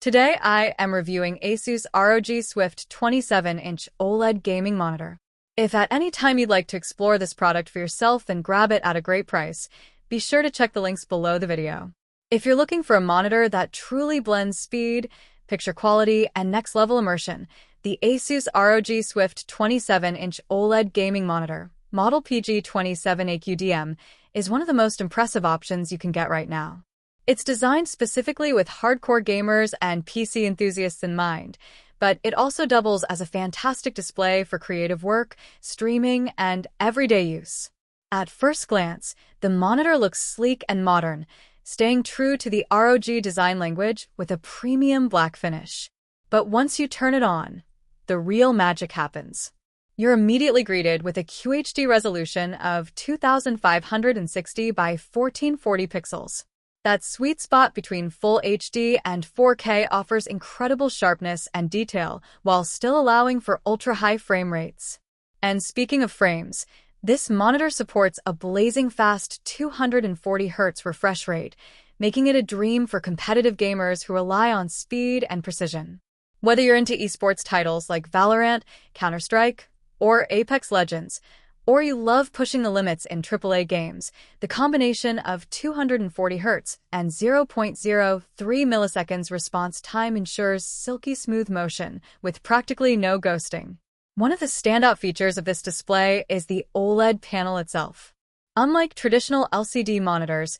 Today I am reviewing ASUS ROG Swift 27-inch OLED gaming monitor. If at any time you'd like to explore this product for yourself and grab it at a great price, be sure to check the links below the video. If you're looking for a monitor that truly blends speed, picture quality, and next-level immersion, the ASUS ROG Swift 27-inch OLED gaming monitor, model PG27AQDM, is one of the most impressive options you can get right now. It's designed specifically with hardcore gamers and PC enthusiasts in mind, but it also doubles as a fantastic display for creative work, streaming, and everyday use. At first glance, the monitor looks sleek and modern, staying true to the ROG design language with a premium black finish. But once you turn it on, the real magic happens. You're immediately greeted with a QHD resolution of 2560 by 1440 pixels. That sweet spot between Full HD and 4K offers incredible sharpness and detail while still allowing for ultra-high frame rates. And speaking of frames, this monitor supports a blazing fast 240 Hz refresh rate, making it a dream for competitive gamers who rely on speed and precision. Whether you're into esports titles like Valorant, Counter-Strike, or Apex Legends, or you love pushing the limits in AAA games, the combination of 240 Hz and 0.03 milliseconds response time ensures silky smooth motion with practically no ghosting. One of the standout features of this display is the OLED panel itself. Unlike traditional LCD monitors,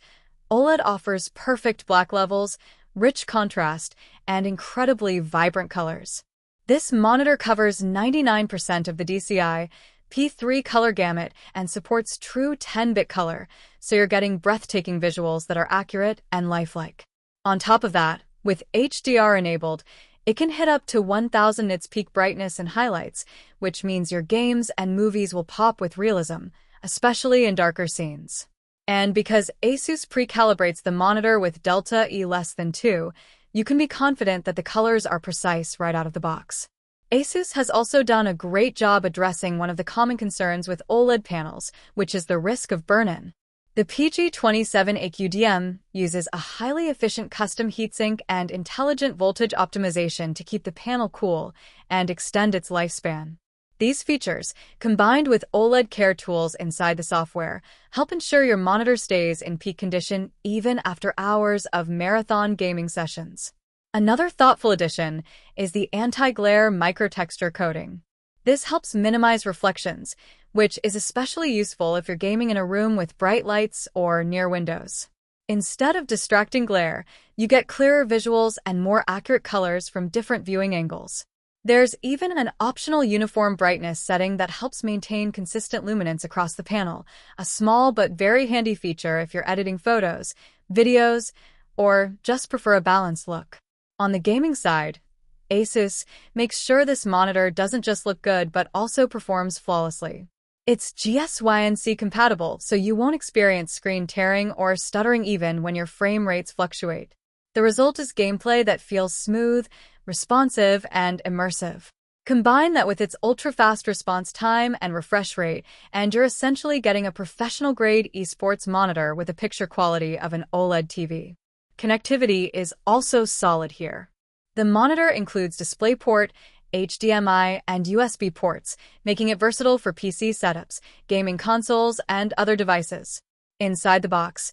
OLED offers perfect black levels, rich contrast, and incredibly vibrant colors. This monitor covers 99% of the DCI P3 color gamut and supports true 10-bit color, so you're getting breathtaking visuals that are accurate and lifelike. On top of that, with HDR enabled, it can hit up to 1000 nits peak brightness and highlights, which means your games and movies will pop with realism, especially in darker scenes. And because ASUS pre-calibrates the monitor with Delta E less than 2, you can be confident that the colors are precise right out of the box. ASUS has also done a great job addressing one of the common concerns with OLED panels, which is the risk of burn-in. The PG27AQDM uses a highly efficient custom heatsink and intelligent voltage optimization to keep the panel cool and extend its lifespan. These features, combined with OLED care tools inside the software, help ensure your monitor stays in peak condition even after hours of marathon gaming sessions. Another thoughtful addition is the anti-glare microtexture coating. This helps minimize reflections, which is especially useful if you're gaming in a room with bright lights or near windows. Instead of distracting glare, you get clearer visuals and more accurate colors from different viewing angles. There's even an optional uniform brightness setting that helps maintain consistent luminance across the panel, a small but very handy feature if you're editing photos, videos, or just prefer a balanced look. On the gaming side, ASUS makes sure this monitor doesn't just look good but also performs flawlessly. It's GSYNC compatible, so you won't experience screen tearing or stuttering even when your frame rates fluctuate. The result is gameplay that feels smooth, responsive, and immersive. Combine that with its ultra-fast response time and refresh rate, and you're essentially getting a professional-grade esports monitor with the picture quality of an OLED TV. Connectivity is also solid here. The monitor includes DisplayPort, HDMI, and USB ports, making it versatile for PC setups, gaming consoles, and other devices. Inside the box,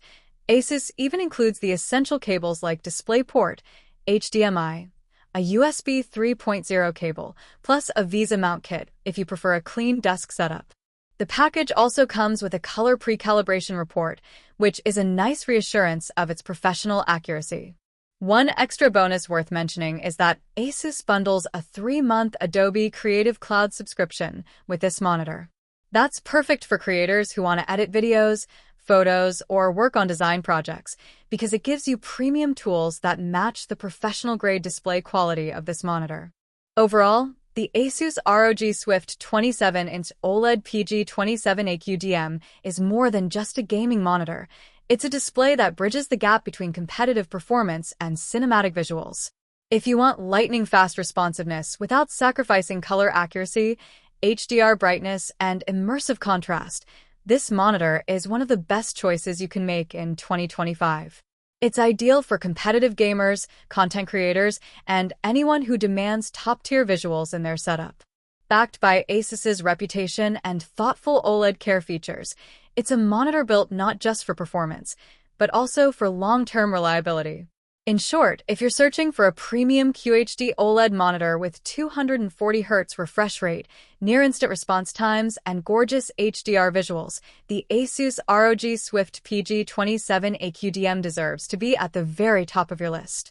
ASUS even includes the essential cables like DisplayPort, HDMI, a USB 3.0 cable, plus a VESA mount kit if you prefer a clean desk setup. The package also comes with a color pre-calibration report, which is a nice reassurance of its professional accuracy. One extra bonus worth mentioning is that ASUS bundles a 3-month Adobe Creative Cloud subscription with this monitor. That's perfect for creators who want to edit videos, photos, or work on design projects, because it gives you premium tools that match the professional-grade display quality of this monitor. Overall, the ASUS ROG Swift 27-inch OLED PG27AQDM is more than just a gaming monitor. It's a display that bridges the gap between competitive performance and cinematic visuals. If you want lightning-fast responsiveness without sacrificing color accuracy, HDR brightness, and immersive contrast, this monitor is one of the best choices you can make in 2025. It's ideal for competitive gamers, content creators, and anyone who demands top-tier visuals in their setup. Backed by ASUS's reputation and thoughtful OLED care features, it's a monitor built not just for performance, but also for long-term reliability. In short, if you're searching for a premium QHD OLED monitor with 240Hz refresh rate, near-instant response times, and gorgeous HDR visuals, the ASUS ROG Swift PG27AQDM deserves to be at the very top of your list.